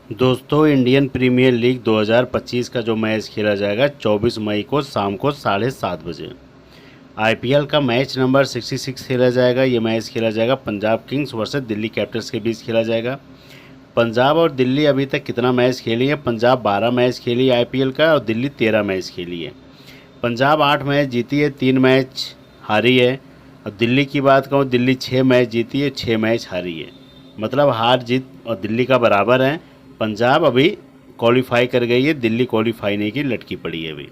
दोस्तों, Indian premiere league 2025 का जो मैच खेला जाएगा 24 मई को शाम को 7:30 बजे। आईपीएल का मैच नंबर 66 खेला जाएगा। ये मैच खेला जाएगा Punjab Kings versus Delhi Capitals के बीच खेला जाएगा। पंजाब और दिल्ली अभी तक कितना मैच खेली है? पंजाब 12 मैच खेली है आईपीएल का और दिल्ली 13 मैच खेली है। पंजाब 8 मैच जीती है, 3 मैच हारी है। और दिल्ली की बात कहूँ, दिल्ली 6 मैच जीती है, 6 मैच हारी है। मतलब हार जीत और दिल्ली का बराबर है। पंजाब अभी क्वालिफाई कर गई है, दिल्ली क्वालिफाई नहीं की, लटकी पड़ी है अभी।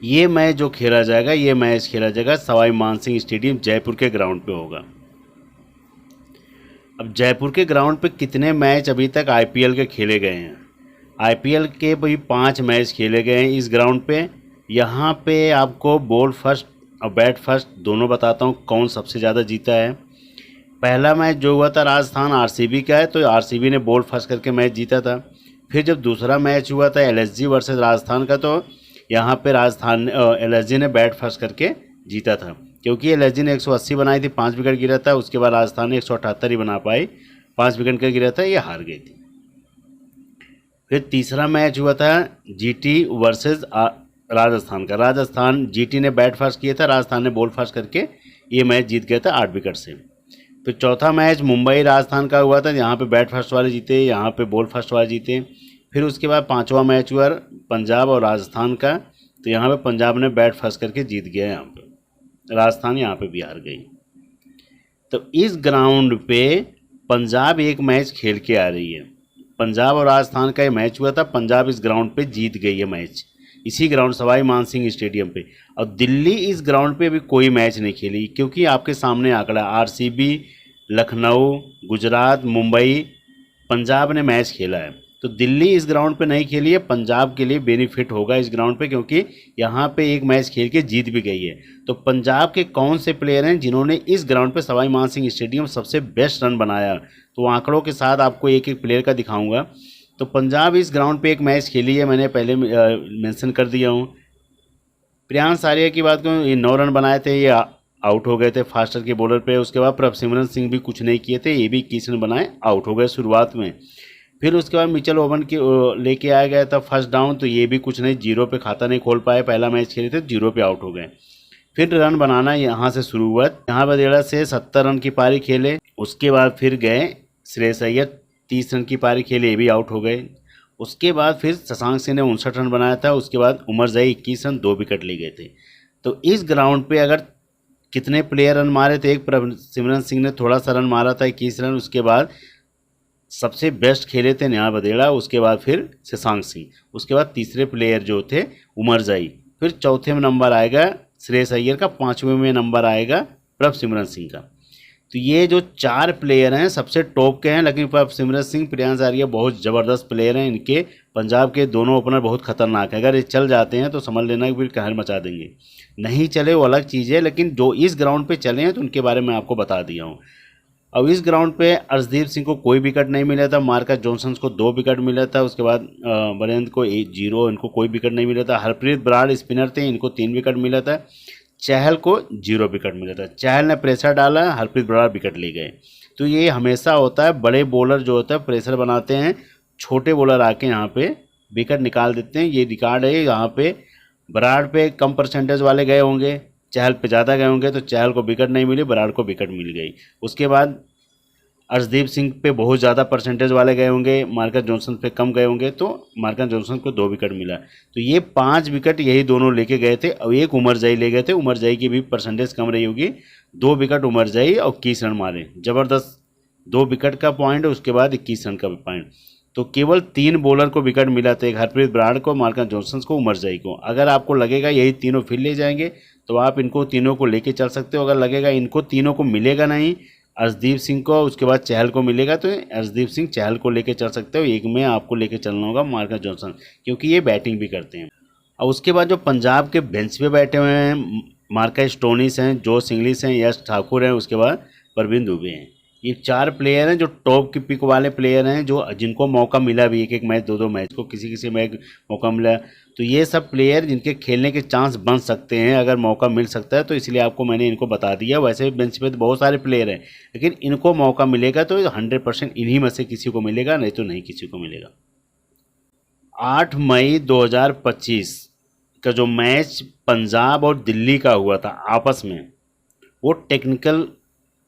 ये मैच जो खेला जाएगा, ये मैच खेला जाएगा सवाई मानसिंह स्टेडियम जयपुर के ग्राउंड पे होगा। अब जयपुर के ग्राउंड पे कितने मैच अभी तक आईपीएल के खेले गए हैं? आईपीएल के भाई 5 मैच खेले गए हैं इस ग्राउंड पे। यहाँ पे आपको बॉल फर्स्ट और बैट फर्स्ट दोनों बताता हूँ कौन सबसे ज़्यादा जीता है। पहला मैच जो हुआ था राजस्थान आरसीबी का है, तो आरसीबी ने बॉल फर्स्ट करके मैच जीता था। फिर जब दूसरा मैच हुआ था एलएसजी वर्सेस राजस्थान का, तो यहाँ पे राजस्थान एलएसजी ने बैट फर्स्ट करके जीता था, क्योंकि एलएसजी ने 180 बनाई थी, 5 विकेट गिरा था। उसके बाद राजस्थान ने 178 ही बना पाई, 5 विकेट का गिरा था, ये हार गई थी। फिर तीसरा मैच हुआ था जीटी वर्सेस राजस्थान का। राजस्थान जीटी ने बैट फर्स्ट किया था, राजस्थान ने बॉल फर्स्ट करके ये मैच जीत गया था 8 विकेट से। फिर चौथा मैच मुंबई राजस्थान का हुआ था, यहाँ पे बैट फर्स्ट वाले जीते, यहाँ पे बॉल फर्स्ट वाले जीते। फिर उसके बाद पांचवा मैच हुआ पंजाब और राजस्थान का, तो यहाँ पे पंजाब ने बैट फर्स्ट करके जीत गया, यहाँ पे राजस्थान यहाँ पे भी हार गई। तो इस ग्राउंड पे पंजाब एक मैच खेल के आ रही है। पंजाब और राजस्थान का ये मैच हुआ था, पंजाब इस ग्राउंड पे जीत गई है मैच, इसी ग्राउंड सवाई मानसिंह स्टेडियम पे। और दिल्ली इस ग्राउंड पे भी कोई मैच नहीं खेली, क्योंकि आपके सामने आंकड़ा आरसीबी, लखनऊ, गुजरात, मुंबई, पंजाब ने मैच खेला है। तो दिल्ली इस ग्राउंड पे नहीं खेली है, पंजाब के लिए बेनिफिट होगा इस ग्राउंड पे, क्योंकि यहाँ पे एक मैच खेल के जीत भी गई है। तो पंजाब के कौन से प्लेयर हैं जिन्होंने इस ग्राउंड पे सवाई मानसिंह स्टेडियम सबसे बेस्ट रन बनाया, तो आंकड़ों के साथ आपको एक एक प्लेयर का दिखाऊंगा। तो पंजाब इस ग्राउंड पे एक मैच खेली है, मैंने पहले मेंशन कर दिया हूँ। प्रियांश आर्या की बात करूँ, ये 9 रन बनाए थे, ये आउट हो गए थे फास्टर के बॉलर पे। उसके बाद प्रभसिमरन सिंह भी कुछ नहीं किए थे, ये भी 21 रन बनाए, आउट हो गए शुरुआत में। फिर उसके बाद मिचेल ओवन की लेके आया गया था फर्स्ट डाउन, तो ये भी कुछ नहीं, जीरो पे खाता नहीं खोल पाए। पहला मैच खेले थे, जीरो पे आउट हो गए। फिर रन बनाना यहाँ से शुरू हुआ, यहाँ बदेड़ा से 70 रन की पारी खेले। उसके बाद फिर गए श्रेयस अय्यर, 30 रन की पारी खेले, ये भी आउट हो गए। उसके बाद फिर शशांक सिंह ने 59 रन बनाया था। उसके बाद उमर जई 21 रन, 2 विकेट ले गए थे। तो इस ग्राउंड पे अगर कितने प्लेयर रन मारे थे, एक प्रभसिमरन सिंह ने थोड़ा सा रन मारा था 21 रन। उसके बाद सबसे बेस्ट खेले थे नेहा बदेड़ा, उसके बाद फिर शशांक सिंह, उसके बाद तीसरे प्लेयर जो थे उमर जई, फिर चौथे में नंबर आएगा श्रेयस अय्यर का, पाँचवें में नंबर आएगा प्रभसिमरन सिंह का। तो ये जो 4 प्लेयर हैं सबसे टॉप के हैं, लेकिन प्रभसिमरन सिंह, प्रियांश आर्या बहुत ज़बरदस्त प्लेयर हैं। इनके पंजाब के दोनों ओपनर बहुत खतरनाक हैं, अगर ये चल जाते हैं तो समझ लेना कि फिर कहर मचा देंगे। नहीं चले वो अलग चीज़ है, लेकिन जो इस ग्राउंड पे चले हैं तो उनके बारे में आपको बता दिया हूँ। अब इस ग्राउंड पे अर्शदीप सिंह को कोई विकेट नहीं मिला था, मार्कस जॉनसन को 2 विकेट मिला था। उसके बाद बरेंद्र को 0, इनको कोई विकेट नहीं मिला था। हरप्रीत बराड़ स्पिनर थे, इनको 3 विकेट मिला था। चहल को 0 विकेट मिला था। चहल ने प्रेशर डाला, हरप्रीत बराड़ विकेट ले गए। तो ये हमेशा होता है, बड़े बॉलर जो होता है प्रेशर बनाते हैं, छोटे बॉलर आके यहाँ पे विकेट निकाल देते हैं। ये रिकॉर्ड है। यहाँ पे बराड़ पे कम परसेंटेज वाले गए होंगे, चहल पे ज़्यादा गए होंगे, तो चहल को विकेट नहीं मिली, बराड़ को विकेट मिल गई। उसके बाद अर्शदीप सिंह पे बहुत ज़्यादा परसेंटेज वाले गए होंगे, मार्कस जॉनसन पे कम गए होंगे, तो मार्कस जॉनसन को 2 विकेट मिला। तो ये 5 विकेट यही दोनों लेके गए थे, और एक उमर जई ले गए थे। उमर जई की भी परसेंटेज कम रही होगी, 2 विकेट उमर जई और 21 रन मारे, ज़बरदस्त 2 विकेट का पॉइंट, उसके बाद 21 रन का पॉइंट। तो केवल 3 बॉलर को विकेट मिला था, एक हरप्रीत बराड़ को, मार्कस जॉनसन को, उमर जई को। अगर आपको लगेगा यही तीनों फिर ले जाएंगे तो आप इनको तीनों को लेके चल सकते हो। अगर लगेगा इनको तीनों को मिलेगा नहीं, अर्शदीप सिंह को उसके बाद चहल को मिलेगा, तो अर्शदीप सिंह चहल को लेके चल सकते हो। एक में आपको लेके चलना होगा मार्कस जॉनसन, क्योंकि ये बैटिंग भी करते हैं। और उसके बाद जो पंजाब के बेंच पे बैठे हुए हैं, मार्कस स्टोनिस हैं, जोश इंग्लिश हैं, यश ठाकुर हैं, उसके बाद परवीन दुबे हैं। ये 4 प्लेयर हैं जो टॉप की पिक वाले प्लेयर हैं, जो जिनको मौका मिला भी, एक एक मैच, दो दो मैच को किसी किसी में मौका मिला। तो ये सब प्लेयर जिनके खेलने के चांस बन सकते हैं अगर मौका मिल सकता है, तो इसलिए आपको मैंने इनको बता दिया। वैसे बेंच पे तो बहुत सारे प्लेयर हैं, लेकिन इनको मौका मिलेगा तो 100% इन्हीं में से किसी को मिलेगा, नहीं तो नहीं किसी को मिलेगा। 8 मई 2025 का जो मैच पंजाब और दिल्ली का हुआ था आपस में, वो टेक्निकल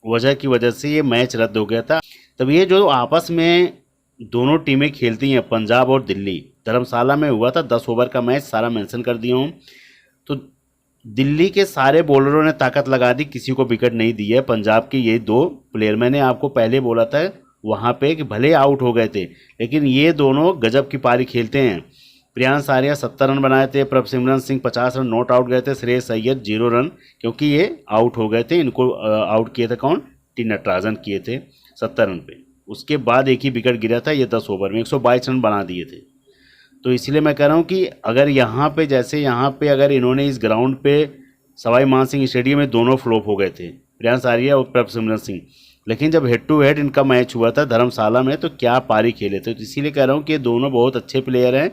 वजह की वजह से ये मैच रद्द हो गया था। तब ये जो आपस में दोनों टीमें खेलती हैं पंजाब और दिल्ली, धर्मशाला में हुआ था। 10 ओवर का मैच, सारा मेंशन कर दिया हूँ। तो दिल्ली के सारे बॉलरों ने ताकत लगा दी, किसी को विकेट नहीं दी है। पंजाब के ये 2 प्लेयर, मैंने आपको पहले बोला था वहाँ पे कि भले आउट हो गए थे, लेकिन ये दोनों गजब की पारी खेलते हैं। प्रियांश आर्या 70 रन बनाए थे, Prabhsimran Singh 50 run not out गए थे, श्रेयस अय्यर 0 रन, क्योंकि ये आउट हो गए थे। इनको आउट किए थे कौन? टी नटराजन किए थे 70 रन पे। उसके बाद एक ही विकेट गिरा था, ये 10 ओवर में 122 रन बना दिए थे। तो इसलिए मैं कह रहा हूँ कि अगर यहाँ पे, जैसे यहाँ पे अगर इन्होंने इस ग्राउंड पे सवाई मानसिंह स्टेडियम में दोनों फ्लॉप हो गए थे, प्रियांश आर्या और प्रभसिमरन सिंह, लेकिन जब हेड टू हेड इनका मैच हुआ था धर्मशाला में, तो क्या पारी खेले थे। तो इसीलिए कह रहा हूँ कि दोनों बहुत अच्छे प्लेयर हैं।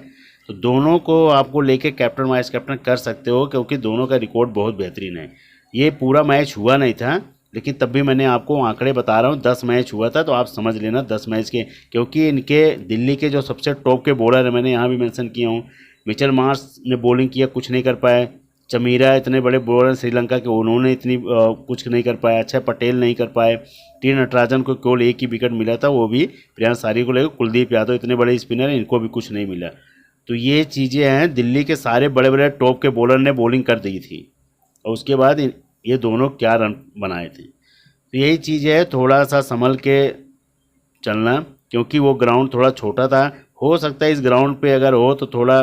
तो दोनों को आपको लेके कैप्टन वाइस कैप्टन कर सकते हो, क्योंकि दोनों का रिकॉर्ड बहुत बेहतरीन है। ये पूरा मैच हुआ नहीं था, लेकिन तब भी मैंने आपको आंकड़े बता रहा हूँ। 10 मैच हुआ था, तो आप समझ लेना 10 मैच के, क्योंकि इनके दिल्ली के जो सबसे टॉप के बॉलर है, मैंने यहाँ भी मेंशन किया हूँ। मिचेल मार्श ने बॉलिंग किया, कुछ नहीं कर पाए। चमीरा इतने बड़े बॉलर श्रीलंका के, उन्होंने इतनी कुछ नहीं कर पाया। अक्षय पटेल नहीं कर पाए। टी नटराजन को केवल एक ही विकेट मिला था, वो भी प्रियांश आर्या को लेकर। कुलदीप यादव इतने बड़े स्पिनर हैं, इनको भी कुछ नहीं मिला। तो ये चीज़ें हैं, दिल्ली के सारे बड़े बड़े टॉप के बॉलर ने बॉलिंग कर दी थी, और उसके बाद ये दोनों क्या रन बनाए थे। तो यही चीज़ है, थोड़ा सा संभल के चलना, क्योंकि वो ग्राउंड थोड़ा छोटा था। हो सकता है इस ग्राउंड पे अगर हो तो थोड़ा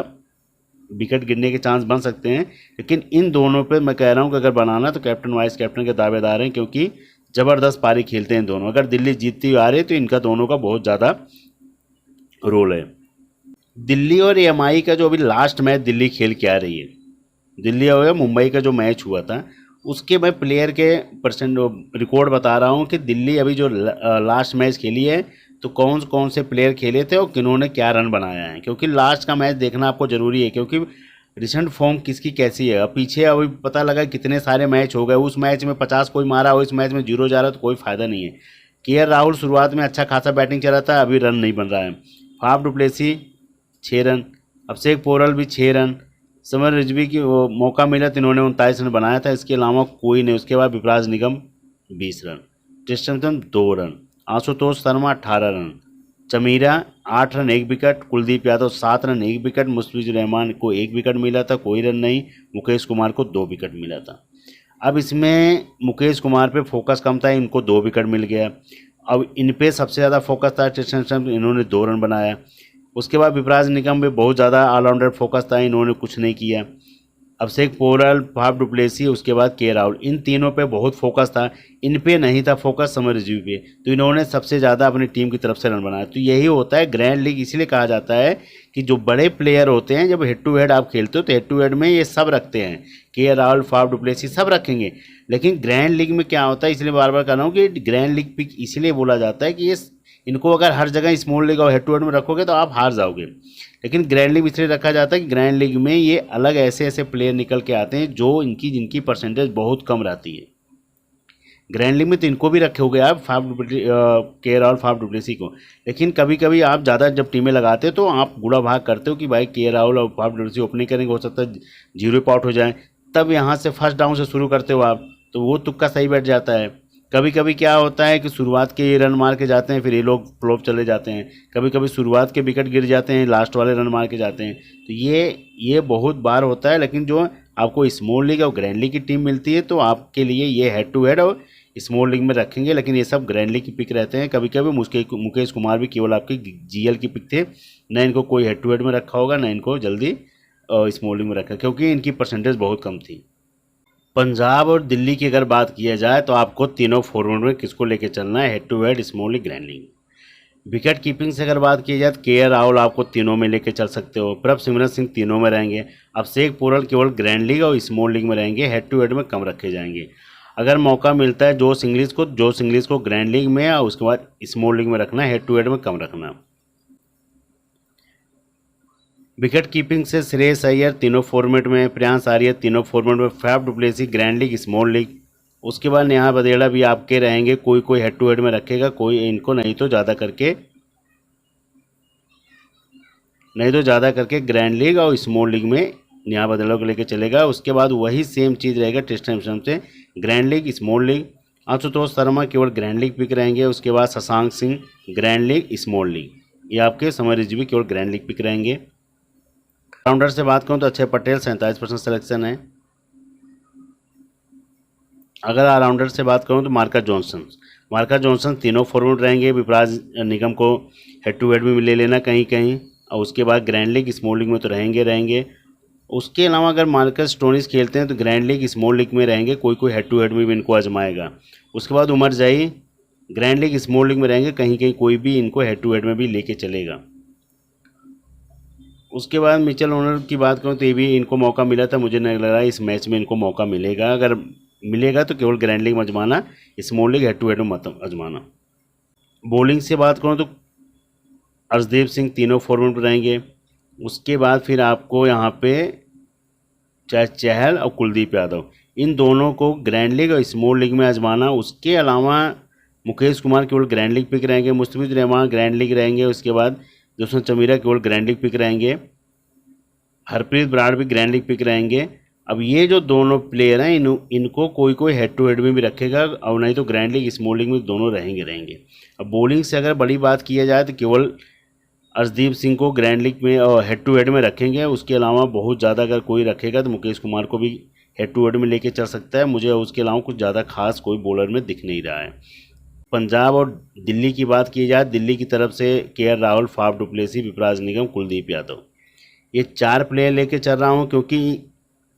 विकेट गिरने के चांस बन सकते हैं, लेकिन इन दोनों पे मैं कह रहा हूँ कि अगर बनाना तो कैप्टन वाइस कैप्टन के दावेदार हैं, क्योंकि ज़बरदस्त पारी खेलते हैं दोनों। अगर दिल्ली जीतती आ रही तो इनका दोनों का बहुत ज़्यादा रोल है। दिल्ली और एमआई का जो अभी लास्ट मैच दिल्ली खेल के आ रही है, दिल्ली और मुंबई का जो मैच हुआ था, उसके मैं प्लेयर के परसेंट रिकॉर्ड बता रहा हूँ कि दिल्ली अभी जो लास्ट मैच खेली है, तो कौन कौन से प्लेयर खेले थे और किन्होंने क्या रन बनाया है, क्योंकि लास्ट का मैच देखना आपको ज़रूरी है, क्योंकि रिसेंट फॉर्म किसकी कैसी है। अब पीछे अभी पता लगा कितने सारे मैच हो गए, उस मैच में 50 कोई मारा हो, इस मैच में 0 जा रहा, तो कोई फ़ायदा नहीं है। के राहुल शुरुआत में अच्छा खासा बैटिंग चला था, अभी रन नहीं बन रहा है। फाफ डुप्लेसी 6 रन, अभिषेक पोरल भी 6 रन, समर रिजवी की मौका मिला तो इन्होंने 39 रन बनाया था, इसके अलावा कोई नहीं। उसके बाद Vipraj Nigam 20 run, Christensen 2 run, Ashutosh Sharma 18 run, Chameera 8 run 1 wicket, Kuldeep Yadav 7 run 1 wicket, Mustafizur Rahman को 1 विकेट मिला था, कोई रन नहीं, मुकेश कुमार को 2 विकेट मिला था। अब इसमें मुकेश कुमार पे फोकस कम था, इनको 2 विकेट मिल गया। अब इन पे सबसे ज़्यादा फोकस था क्रिस्टनसन, इन्होंने 2 रन बनाया। उसके बाद विपराज निगम में बहुत ज़्यादा ऑलराउंडर फोकस था, इन्होंने कुछ नहीं किया। अभिषेक पोरल, फाफ डुप्लेसी, उसके बाद के राहुल, इन तीनों पे बहुत फोकस था, इन पे नहीं था फोकस समर रिजवी पे, तो इन्होंने सबसे ज़्यादा अपनी टीम की तरफ से रन बनाया। तो यही होता है ग्रैंड लीग, इसलिए कहा जाता है कि जो बड़े प्लेयर होते हैं, जब हेड टू हेड आप खेलते हो तो हेड टू हेड में ये सब रखते हैं, के राहुल, फाफ डुप्लेसी सब रखेंगे। लेकिन ग्रैंड लीग में क्या होता है, इसलिए बार बार कह रहा हूँ कि ग्रैंड लीग पिक इसलिए बोला जाता है कि ये इनको अगर हर जगह स्मॉल लीग और हेड टू हेड में रखोगे तो आप हार जाओगे। लेकिन ग्रैंड लीग इसलिए रखा जाता है कि ग्रैंड लीग में ये अलग ऐसे ऐसे प्लेयर निकल के आते हैं जो जिनकी परसेंटेज बहुत कम रहती है। ग्रैंड लीग में तो इनको भी रखे हो गए आप, के राहुल, फाफ डुप्लेसी को, लेकिन कभी कभी आप ज़्यादा जब टीमें लगाते हो तो आप गुड़ा भाग करते हो कि भाई के राहुल और फाफ डुप्लेसी ओपनिंग करेंगे, हो सकता है 0 पे आउट हो जाए, तब यहाँ से फर्स्ट डाउन से शुरू करते हो आप, तो वो तुक्का सही बैठ जाता है। कभी कभी क्या होता है कि शुरुआत के ये रन मार के जाते हैं, फिर ये लोग फ्लॉप चले जाते हैं। कभी कभी शुरुआत के विकेट गिर जाते हैं, लास्ट वाले रन मार के जाते हैं। तो ये बहुत बार होता है। लेकिन जो आपको स्मॉल लीग और ग्रैंड लीग की टीम मिलती है, तो आपके लिए ये हेड टू हेड और स्मॉल लीग में रखेंगे, लेकिन ये सब ग्रैंड लीग की पिक रहते हैं। कभी कभी मुकेश कुमार भी केवल आपकी जीएल की पिक थे, न इनको कोई हेड टू हेड में रखा होगा, न इनको जल्दी स्मॉल लीग में रखा, क्योंकि इनकी परसेंटेज बहुत कम थी। पंजाब और दिल्ली की अगर बात किया जाए तो आपको तीनों फॉर्मेट में किसको लेके चलना है, head to head, small league, grand league. Wicket keeping से अगर बात की जाए तो के राहुल आपको तीनों में लेके चल सकते हो, प्रभसिमरन सिंह तीनों में रहेंगे, अभिषेक पोरल केवल ग्रैंड लीग और स्मॉल लीग में रहेंगे, हेड टू हेड में कम रखे जाएंगे। अगर मौका मिलता है जोश इंग्लिश को ग्रैंड लीग में और उसके बाद स्मॉल लीग में रखना, हेड टू हेड में कम रखना। विकेट कीपिंग से श्रेयस अय्यर तीनों फॉर्मेट में, प्रियांश आर्या तीनों फॉर्मेट में, Faf du Plessis grand league small league. उसके बाद नेहा बदेड़ा भी आपके रहेंगे, कोई हेड टू हेड में रखेगा, कोई इनको नहीं तो ज़्यादा करके ग्रैंड लीग और स्मॉल लीग में नेहा बदेड़ा को लेकर चलेगा। उसके बाद वही सेम चीज़ रहेगा टेस्ट टाइम से, grand league small league. Ashutosh Sharma केवल ग्रैंड लीग पिक रहेंगे। उसके बाद Shashank Singh grand league small league, ये आपके समर रिजवी केवल ग्रैंड लीग पिक रहेंगे। राउंडर से बात करूँ तो अक्षय पटेल 47% सिलेक्शन है। अगर ऑलराउंडर से बात करूँ तो मार्का जॉनसन तीनों फॉर्मेट रहेंगे। विपराज निगम को हेड टू हेड में ले लेना कहीं, और उसके बाद ग्रैंड लीग स्मॉल लीग में तो रहेंगे। उसके अलावा अगर मार्कस स्टोनिस खेलते हैं तो ग्रैंड लीग स्मॉल लीग में रहेंगे, कोई हेड टू हेड में भी इनको आजमाएगा। उसके बाद उमर जाई ग्रैंड लीग स्मॉल लीग में रहेंगे, कहीं कोई भी इनको हेड टू हेड में भी लेके चलेगा। उसके बाद मिचेल ओनर की बात करूँ तो ये भी इनको मौका मिला था, मुझे नहीं लग रहा है इस मैच में इनको मौका मिलेगा। अगर मिलेगा तो केवल ग्रैंड लीग में आजमाना, small league head to head में मत आजमाना। बॉलिंग से बात करूँ तो अर्शदीप सिंह तीनों फॉर्मेट में रहेंगे। उसके बाद फिर आपको यहाँ पे चहल और कुलदीप यादव, इन दोनों को ग्रैंड लीग और स्मॉल लीग में आजमाना। उसके अलावा मुकेश कुमार केवल ग्रैंड लीग पिक रहेंगे, मुस्तफिजुर रहमान ग्रैंड लीग रहेंगे। उसके बाद जसवंत चमीरा केवल ग्रैंड लीग पिक रहेंगे, हरप्रीत बराड़ भी ग्रैंड लीग पिक रहेंगे। अब ये जो दोनों प्लेयर हैं इनको कोई हेड टू हेड में भी रखेगा, और नहीं तो ग्रैंड लीग स्मॉल लीग में दोनों रहेंगे। अब बॉलिंग से अगर बड़ी बात किया जाए तो केवल अर्शदीप सिंह को ग्रैंड लीग में और हेड टू हेड में रखेंगे। उसके अलावा बहुत ज़्यादा अगर कोई रखेगा तो मुकेश कुमार को भी हेड टू हेड में लेके चल सकता है। मुझे उसके अलावा कुछ ज़्यादा खास कोई बॉलर में दिख नहीं रहा है। पंजाब और दिल्ली की बात की जाए, दिल्ली की तरफ से केएल राहुल, फाफ डुप्लेसी, विपराज निगम, कुलदीप यादव, ये 4 प्लेयर लेके चल रहा हूँ। क्योंकि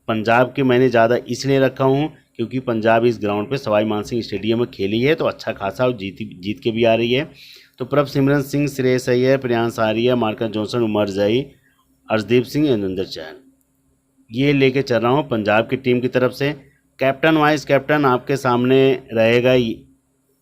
पंजाब के मैंने ज़्यादा इसलिए रखा हूँ क्योंकि पंजाब इस ग्राउंड पे सवाई मानसिंह स्टेडियम में खेली है, तो अच्छा खासा जीत के भी आ रही है। तो प्रभसिमरन सिंह, श्रेयस अय्यर, प्रियांश आर्या, मार्कस जॉनसन, उमर जाई, अर्शदीप सिंह, युजवेंद्र चहल, ये लेके चल रहा हूँ पंजाब की टीम की तरफ से। कैप्टन वाइस कैप्टन आपके सामने रहेगा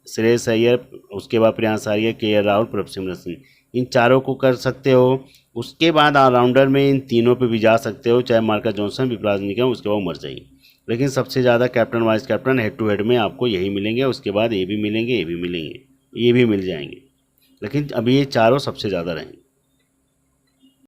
श्रेयस अय्यर, उसके बाद प्रियांश आर्या, केएल राहुल, प्रभसिमरन सिंह, इन चारों को कर सकते हो। उसके बाद ऑलराउंडर में इन तीनों पे भी जा सकते हो, चाहे मार्कस जॉनसन, विपराज निगम, उसके बाद उमर जाई। लेकिन सबसे ज़्यादा captain vice captain head to head में आपको यही मिलेंगे। उसके बाद ये भी मिलेंगे, ये भी मिल जाएंगे, लेकिन अभी ये चारों सबसे ज़्यादा रहेंगे।